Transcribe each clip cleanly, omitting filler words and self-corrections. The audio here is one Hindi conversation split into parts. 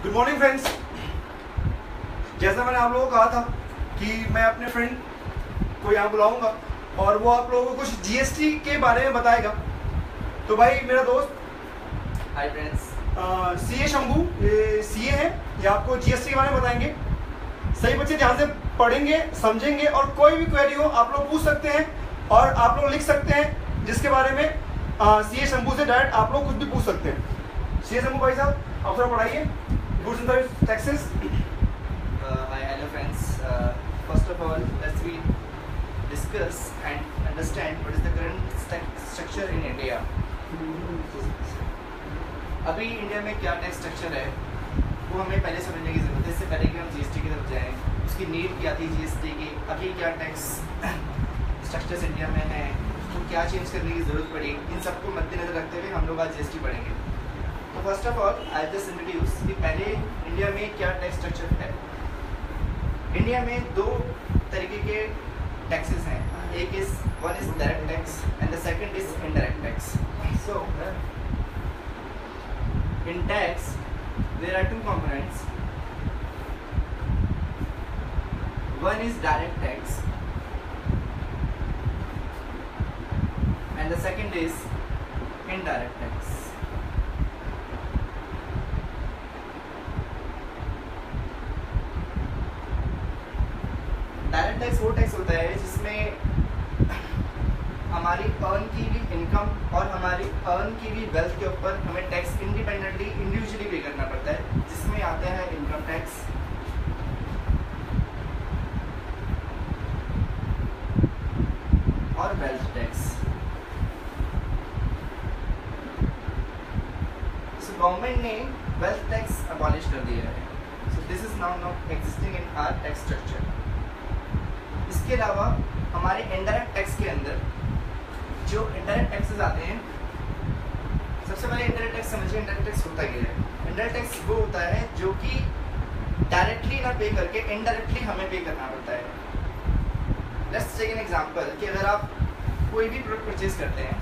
Good morning friends. जैसा मैंने आप लोगों को कहा था कि मैं अपने फ्रेंड को यहाँ बुलाऊंगा और वो आप लोगों को कुछ जीएसटी के बारे में बताएगा। तो भाई मेरा दोस्त हाय फ्रेंड्स, सीए शंभू, ये सीए है, ये आपको जीएसटी के बारे में बताएंगे। सही बच्चे ध्यान से पढ़ेंगे, समझेंगे और कोई भी क्वेरी हो आप लोग पूछ सकते हैं और आप लोग लिख सकते हैं, जिसके बारे में सीए शंभू से डायरेक्ट आप लोग कुछ भी पूछ सकते हैं। सीए शंभू भाई साहब, आप थोड़ा पढ़ाइए goods and service taxes. hi, hello friends. First of all, let's we discuss and understand what is the current structure in India. अभी इंडिया में क्या टैक्स स्ट्रक्चर है वो हमें पहले समझने की ज़रूरत है। इससे पहले कि हम जीएसटी की तरफ जाएँ, उसकी नीड क्या थी जीएसटी की, अभी क्या टैक्स स्ट्रक्चर्स इंडिया में हैं, तो क्या चेंज करने की ज़रूरत पड़ी, इन सबको मद्देनजर रखते हुए हम लोग आज जीएसटी पढ़ेंगे। तो first of all I just introduce कि पहले इंडिया में क्या टैक्स स्ट्रक्चर है। इंडिया में दो तरीके के टैक्सेस हैं, एक one is direct tax and the second is indirect tax. So in tax there are two components, one is direct tax and the second is indirect tax. Direct tax वो टैक्स होता है जिसमें हमारी अर्न की भी इनकम और हमारी अर्न की भी वेल्थ के ऊपर हमें टैक्स इंडिपेंडेंटली इंडिविजुअली पे करना पड़ता है, जिसमें आता है इनकम टैक्स, और वेल्थ टैक्स। सो गवर्नमेंट ने वेल्थ टैक्स अबॉलिश कर दिया है। So this is now not existing in our tax structure. इसके अलावा हमारे इनडायरेक्ट टैक्स के अंदर जो इनडायरेक्ट टैक्सेस आते हैं, सबसे पहले इनडायरेक्ट टैक्स समझिए। इनडायरेक्ट टैक्स होता क्या है? इनडायरेक्ट टैक्स वो होता है जो कि डायरेक्टली ना पे करके इनडायरेक्टली हमें पे करना पड़ता है। लेट्स टेक एन एग्जांपल कि अगर आप कोई भी प्रोडक्ट परचेज करते हैं,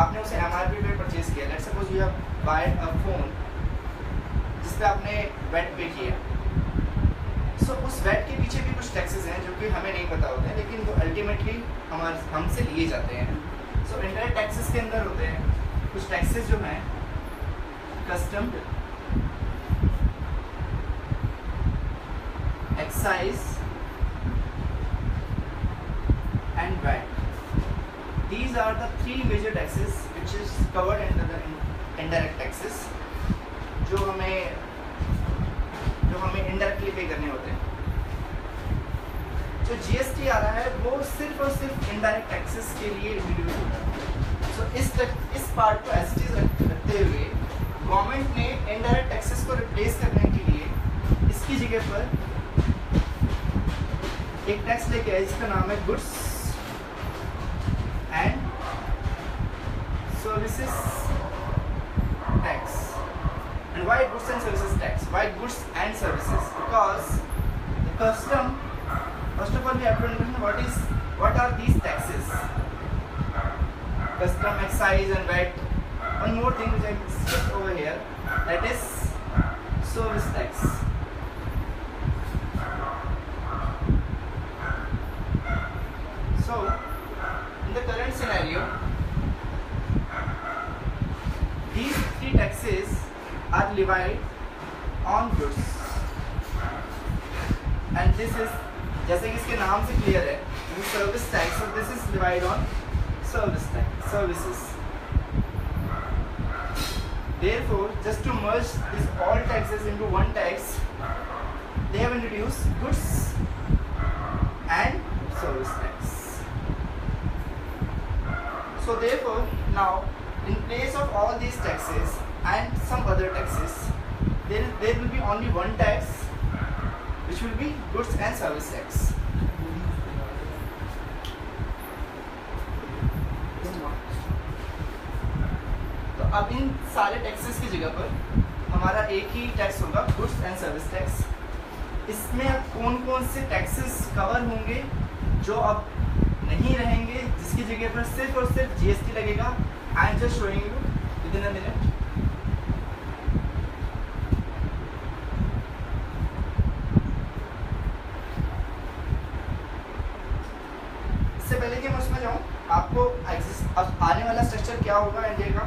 आपने उसे एमआरपी पे परचेज किया। लेट्स सपोज यू हैव बायड अ फोन जिस पे आपने वेट पे किया। सो उस वैट के पीछे भी कुछ टैक्सेस हैं जो कि हमें नहीं पता होते हैं, लेकिन वो अल्टीमेटली हमसे लिए जाते हैं। सो इनडायरेक्ट टैक्सेस के अंदर होते हैं कुछ टैक्सेस जो हैं custom, excise and VAT. These are the three major taxes which is covered under the indirect taxes, जो हमें इनडायरेक्टली पे करने होते हैं। जो जीएसटी आ रहा है वो सिर्फ और सिर्फ इनडायरेक्ट टैक्सेस के लिए इंट्रोड्यूस होता है। सो इस पार्ट को एज इट इज रखते हुए गवर्नमेंट ने इनडायरेक्ट टैक्सेस को रिप्लेस करने के लिए इसकी जगह पर एक टैक्स लेके आया जिसका नाम है goods and services tax. And why goods and services tax? Why goods and services? Because the custom, first of all, we have to understand what are these taxes? Custom, excise, and VAT. One more thing which I skipped over here, that is service tax. So, in the current scenario, these three taxes are levied on goods and this is, जैसे कि इसके नाम से क्लियर है, service tax, so this is levied on service tax, services. Therefore, just to merge these all taxes into one tax, they have introduced goods and service tax. So therefore, now in place of all these taxes and some other taxes, there will be only one tax, which will be goods and service tax. तो अब इन सारे टैक्सेस की जगह पर हमारा एक ही टैक्स होगा, गुड्स एंड सर्विस टैक्स। इसमें अब कौन कौन से टैक्सेस कवर होंगे जो अब नहीं रहेंगे, जिसकी जगह पर सिर्फ और सिर्फ जीएसटी लगेगा। I am just showing you with in a minute. अब आने वाला स्ट्रक्चर क्या होगा इंडिया का,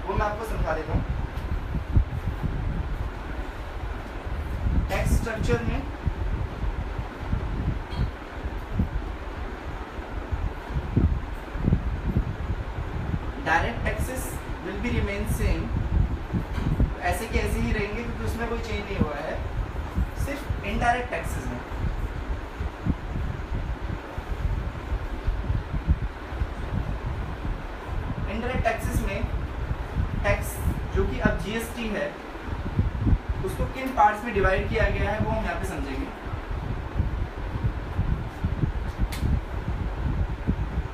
वो मैं आपको समझा देता हूँ। टैक्स स्ट्रक्चर में direct taxes will be remain same, ऐसे के ऐसे ही रहेंगे क्योंकि उसमें कोई चेंज नहीं हुआ है। सिर्फ इनडायरेक्ट टैक्सेस में टैक्स जो कि अब जीएसटी है उसको किन पार्ट्स में डिवाइड किया गया है वो हम यहाँ पे समझेंगे।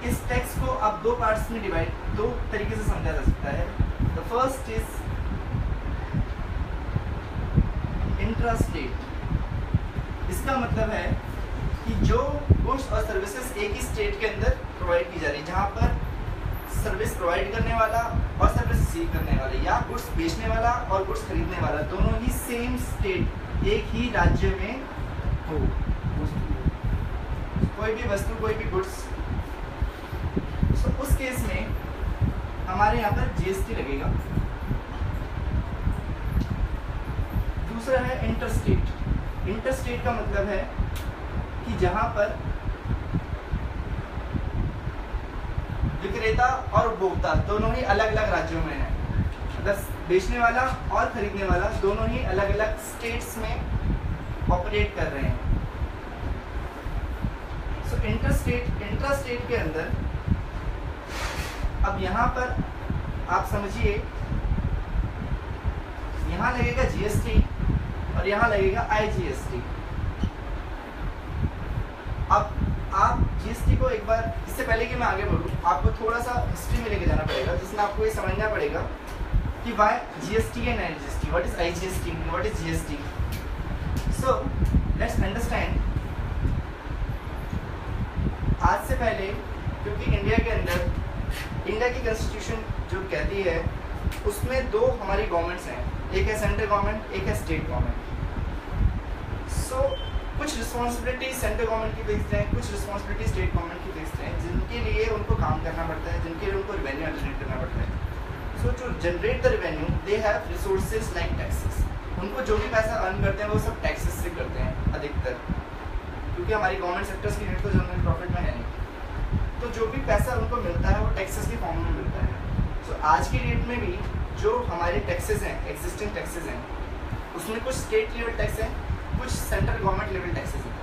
इस टैक्स को अब दो पार्ट्स में दो तरीके से समझा जा सकता है। The first is intrastate. इसका मतलब है कि जो गुड्स और सर्विसेज एक ही स्टेट के अंदर प्रोवाइड की जा रही है, जहाँ पर सर्विस प्रोवाइड करने वाला और सर्विस रिसीव करने वाला, या गुड्स बेचने वाला और गुड्स खरीदने वाला दोनों ही सेम स्टेट एक ही राज्य में हो, कोई भी वस्तु कोई भी गुड्स, तो उस केस में हमारे यहाँ पर जीएसटी लगेगा। दूसरा है इंटरस्टेट। इंटरस्टेट का मतलब है कि जहाँ पर विक्रेता और उपभोक्ता दोनों ही अलग अलग राज्यों में है, मतलब बेचने वाला और खरीदने वाला दोनों ही अलग अलग स्टेट्स में ऑपरेट कर रहे हैं। सो इंट्रास्टेट के अंदर अब यहाँ पर आप समझिए, यहाँ लगेगा जीएसटी और यहाँ लगेगा आईजीएसटी। अब आप जीएसटी को एक बार, इससे पहले कि मैं आगे बढ़ूँ, आपको थोड़ा सा हिस्ट्री में लेके जाना पड़ेगा, जिसमें आपको ये समझना पड़ेगा कि why GST and IGST, what is IGST, what is GST. So let's understand. आज से पहले, क्योंकि इंडिया के अंदर इंडिया की कॉन्स्टिट्यूशन जो कहती है उसमें दो हमारी गवर्नमेंट्स हैं, एक है सेंट्रल गवर्नमेंट, एक है स्टेट गवर्नमेंट। सो कुछ रिस्पॉन्सिबिलिटी सेंट्रल गवर्नमेंट की फिक्स्ड हैं, कुछ रिस्पॉन्सिबिलिटी स्टेट गवर्नमेंट की फिक्स्ड हैं, जिनके लिए उनको काम करना पड़ता है, जिनके लिए उनको रेवेन्यू जनरेट करना पड़ता है। So to generate the revenue they have resources like taxes. उनको जो भी पैसा अर्न करते हैं वो सब टैक्सेस से करते हैं अधिकतर, क्योंकि हमारी गवर्नमेंट सेक्टर्स की यूनिट तो जनरल प्रॉफिट में है नहीं, तो जो भी पैसा उनको मिलता है वो टैक्सेस के फॉर्म में मिलता है। सो आज की डेट में भी जो हमारे टैक्सेस हैं, एग्जिस्टिंग टैक्सेस हैं, उसमें कुछ स्टेट लेवल टैक्स हैं, कुछ सेंट्रल गवर्नमेंट लेवल टैक्सेस हैं।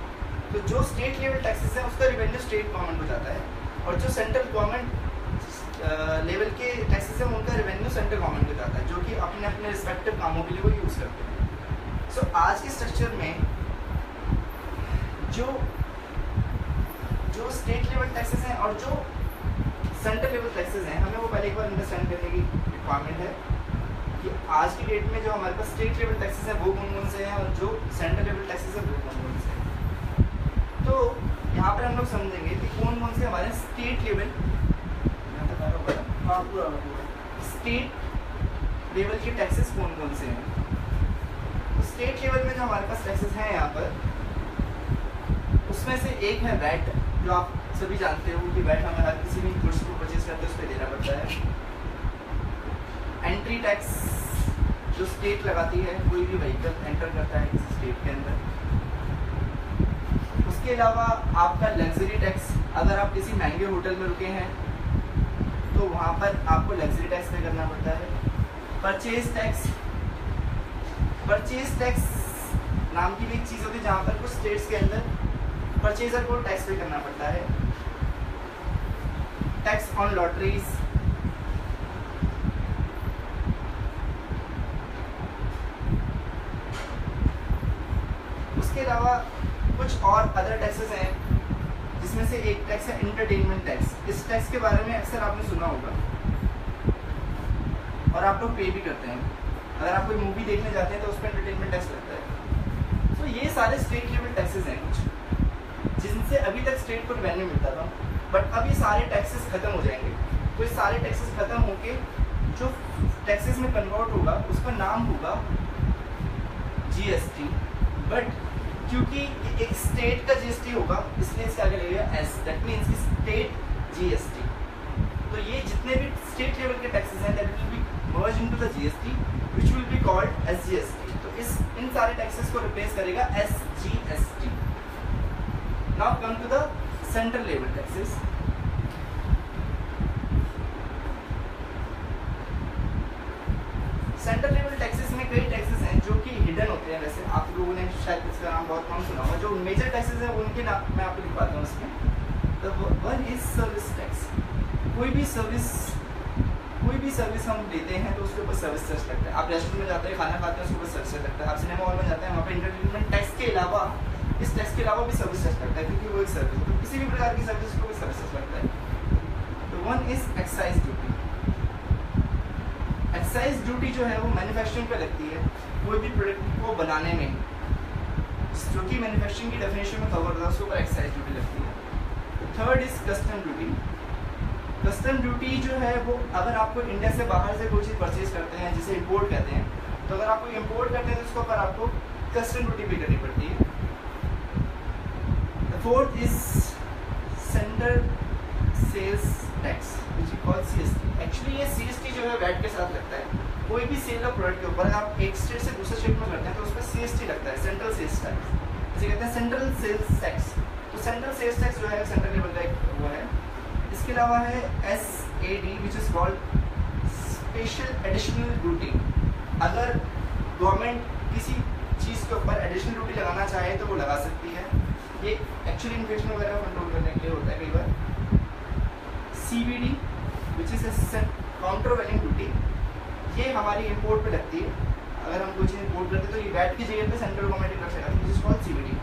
तो जो स्टेट लेवल टैक्सेस हैं उसका रिवेन्यू स्टेट गवर्नमेंट को जाता है, और जो सेंट्रल गवर्नमेंट लेवल के टैक्सेस हैं उनका रिवेन्यू सेंट्रल गवर्नमेंट को जाता है, जो कि अपने अपने रिस्पेक्टिव कामों के लिए वो यूज़ करते हैं। सो आज के स्ट्रक्चर में जो स्टेट लेवल टैक्सेस हैं और जो सेंट्रल लेवल टैक्सेस हैं, हमें वो पहले एक बार अंडरस्टैंड करने की रिक्वायरमेंट है कि आज की डेट में जो हमारे पास स्टेट लेवल टैक्सेस हैं वो कौन कौन से हैं और जो सेंट्रल लेवल टैक्सेस हैं वो कौन कौन से हैं। तो यहाँ पर हम लोग समझेंगे कि कौन कौन से हमारे स्टेट लेवल के टैक्सेस कौन कौन से हैं। तो स्टेट लेवल में जो हमारे पास टैक्सेस हैं यहाँ पर, उसमें से एक है वैट, जो आप सभी जानते हो कि वैट हमें हर किसी भी गुड्स को परचेज करते हैं उस पर देना पड़ता है। एंट्री टैक्स जो स्टेट लगाती है, कोई भी व्हीकल एंटर करता है किसी स्टेट के अंदर। उसके अलावा आपका लग्जरी टैक्स, अगर आप किसी महंगे होटल में रुके हैं तो वहाँ पर आपको लग्जरी टैक्स पे करना पड़ता है। परचेज टैक्स नाम की भी एक चीज़ होती है जहाँ पर कुछ स्टेट्स के अंदर परचेजर को टैक्स पे करना पड़ता है। टैक्स ऑन लॉटरीज, उसके अलावा कुछ और अदर टैक्सेस हैं, जिसमें से एक टैक्स है एंटरटेनमेंट टैक्स। इस टैक्स के बारे में अक्सर आपने सुना होगा और आप लोग पे भी करते हैं। अगर आप कोई मूवी देखने जाते हैं तो उस पर एंटरटेनमेंट टैक्स लगता है। तो ये सारे स्टेट लेवल टैक्सेस हैं कुछ, जिनसे अभी तक स्टेट को रेवेन्यू मिलता था, बट अब ये सारे टैक्सेस खत्म हो जाएंगे। तो ये सारे टैक्सेस खत्म होके जो टैक्सेस में कन्वर्ट होगा उसका नाम होगा जीएसटी। बट क्योंकि एक स्टेट का जीएसटी होगा इसलिए इसके आगे लगेगा S, that means state GST. तो ये जितने भी स्टेट लेवल के टैक्सेस हैं that will be merge into the GST which will be called SGST. तो इन सारे टैक्सेस को रिप्लेस करेगा SGST. Now come to the central level taxes. Central level taxes में कई टैक्सेस हैं जो कि हिडन होते हैं। वैसे आप लोगों ने शायद इसका नाम बहुत कम सुना होगा। जो मेजर टैक्सेस हैं उनके नाम मैं आपको दिखाता हूँ इसमें। The one is service tax. कोई भी सर्विस हम लेते हैं तो उसके ऊपर सर्विस टैक्स लगता है। आप रेस्टोरेंट में जाते हैं, खाना खाते हैं, उसके ऊपर सर्विस टैक्स लगता है। आप सिनेमा हॉल में जाते हैं, वहाँ पे एंटरटेनमेंट टैक्स के अलावा इस टैक्स के अलावा भी सर्विस टैक्स लगता है, क्योंकि वो एक सर्विस है। तो किसी भी प्रकार की सर्विस को भी सर्विस टैक्स लगता है। तो one is excise duty. Excise duty जो है वो मैन्युफैक्चरिंग पे लगती है, कोई भी प्रोडक्ट को बनाने में, जो कि मैन्युफैक्चरिंग की डेफिनेशन में कवर होता है, उसके ऊपर एक्साइज ड्यूटी लगती है। Third is custom duty. Custom duty जो है वो अगर आपको इंडिया से बाहर से कोई चीज़ परचेज करते हैं, जिसे इंपोर्ट कहते हैं, तो अगर आपको इंपोर्ट करते हैं तो उसके ऊपर आपको कस्टम ड्यूटी पे करनी पड़ती है। Fourth is central sales tax which is called CST. Actually ये सीएसटी जो है वैट के साथ लगता है। कोई भी सेल ऑफ प्रोडक्ट के ऊपर आप एक स्टेट से दूसरे स्टेट में करते हैं तो उस पर सीएसटी लगता है, सेंट्रल सेल्स टैक्स, जिसे कहते हैं सेंट्रल सेल्स टैक्स। तो सेंट्रल सेल्स टैक्स जो है सेंट्रल लेवल का वो है। इसके अलावा है SAD which is called special additional duty. अगर गवर्नमेंट किसी चीज़ के ऊपर एडिशनल ड्यूटी लगाना चाहे तो वो लगा सकती है। ये एक्चुअली इन्फ्लेशन वगैरह कंट्रोल करने के लिए होता है कई बार। CVD which is countervailing duty, ये हमारी इंपोर्ट पे लगती है। अगर हम कोई चीज़ इंपोर्ट करते हैं तो ये वैट की जगह पे सेंट्रल गवर्नमेंट टैक्स लगाती है, विच इज कॉल्ड सीवीडी।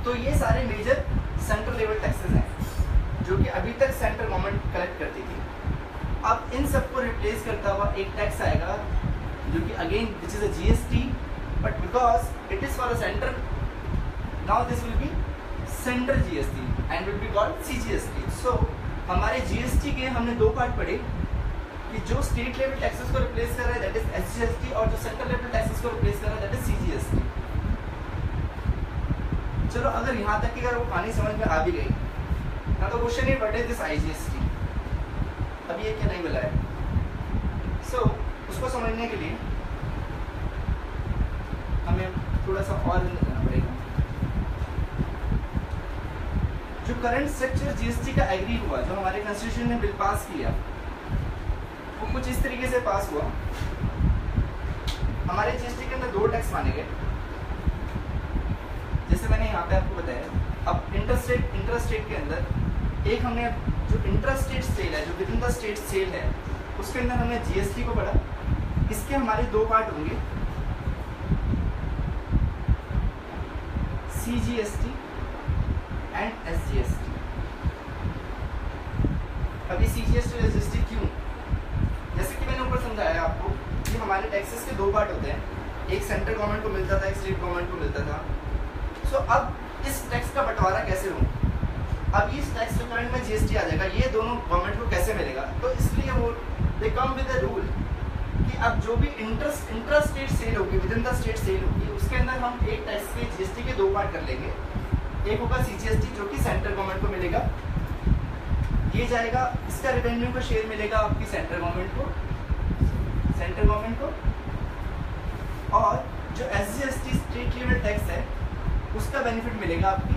तो ये सारे मेजर सेंट्रल लेवल टैक्सेस हैं जो कि अभी तक सेंट्रल गवर्नमेंट कलेक्ट करती थी। अब इन सबको रिप्लेस करता हुआ एक टैक्स आएगा जो कि again which is a GST, but because it is for a centre, now this will be central GST and will be called CGST. So हमारे जीएसटी के हमने दो पार्ट पढ़े कि जो स्टेट लेवल टैक्सेस को रिप्लेस कर रहा है दैट इज एसजीएसटी, और जो सेंट्रल लेवल टैक्सेस को रिप्लेस कर रहा है दैट इज सीजीएसटी। चलो अगर यहाँ तक की अगर वो कहानी समझ में आ भी गई ना, तो क्वेश्चन है व्हाट इज दिस आईजीएसटी, अभी ये क्या नहीं बोला है। सो उसको समझने के लिए हमें थोड़ा सा और करना पड़ेगा। जो करंट स्ट्रक्चर जीएसटी का एग्री हुआ, जो हमारे कॉन्स्टिट्यूशन ने बिल पास किया, वो कुछ इस तरीके से पास हुआ। हमारे जीएसटी के अंदर दो टैक्स माने गए, जैसे मैंने यहाँ पे आपको बताया। अब इंटरस्टेट के अंदर एक हमने जो इंटरस्टेट सेल है, जो within the state sale है, उसके अंदर हमने जीएसटी को पढ़ा। इसके हमारे दो पार्ट होंगे, सीजीएसटी एंड एसजीएसटी। अभी सीजीएसटी और एसजीएसटी क्यों? जैसे कि मैंने ऊपर समझाया आपको कि हमारे टैक्सेस के दो पार्ट होते हैं, एक सेंट्रल गवर्नमेंट को मिलता था, एक स्टेट गवर्नमेंट को मिलता था। सो अब इस टैक्स का बंटवारा कैसे हो? अब इस टैक्स डिपार्टमेंट में जीएसटी आ जाएगा, ये दोनों गवर्नमेंट को कैसे मिलेगा? तो इसलिए वो दे कम विद अ रूल कि अब जो भी इंट्रास्टेट सेल होगी, within the state sale होगी, उसके अंदर हम एक टैक्स के जीएसटी के दो पार्ट कर लेंगे। एक होगा सीजीएसटी जो कि सेंट्रल गवर्नमेंट को मिलेगा, ये जाएगा, इसका रेवेन्यू का शेयर मिलेगा आपकी सेंट्रल गवर्नमेंट को, और जो एसजीएसटी स्टेट लेवल टैक्स है उसका बेनिफिट मिलेगा आपकी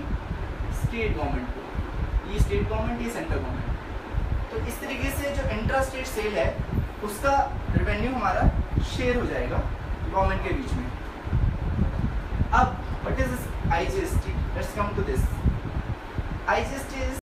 स्टेट गवर्नमेंट को। ये स्टेट गवर्नमेंट, ये सेंट्रल गवर्नमेंट। तो इस तरीके से जो इंट्रा स्टेट सेल है उसका रेवेन्यू हमारा शेयर हो जाएगा गवर्नमेंट के बीच में। अब what is this IGST? Let's come to this. IGST is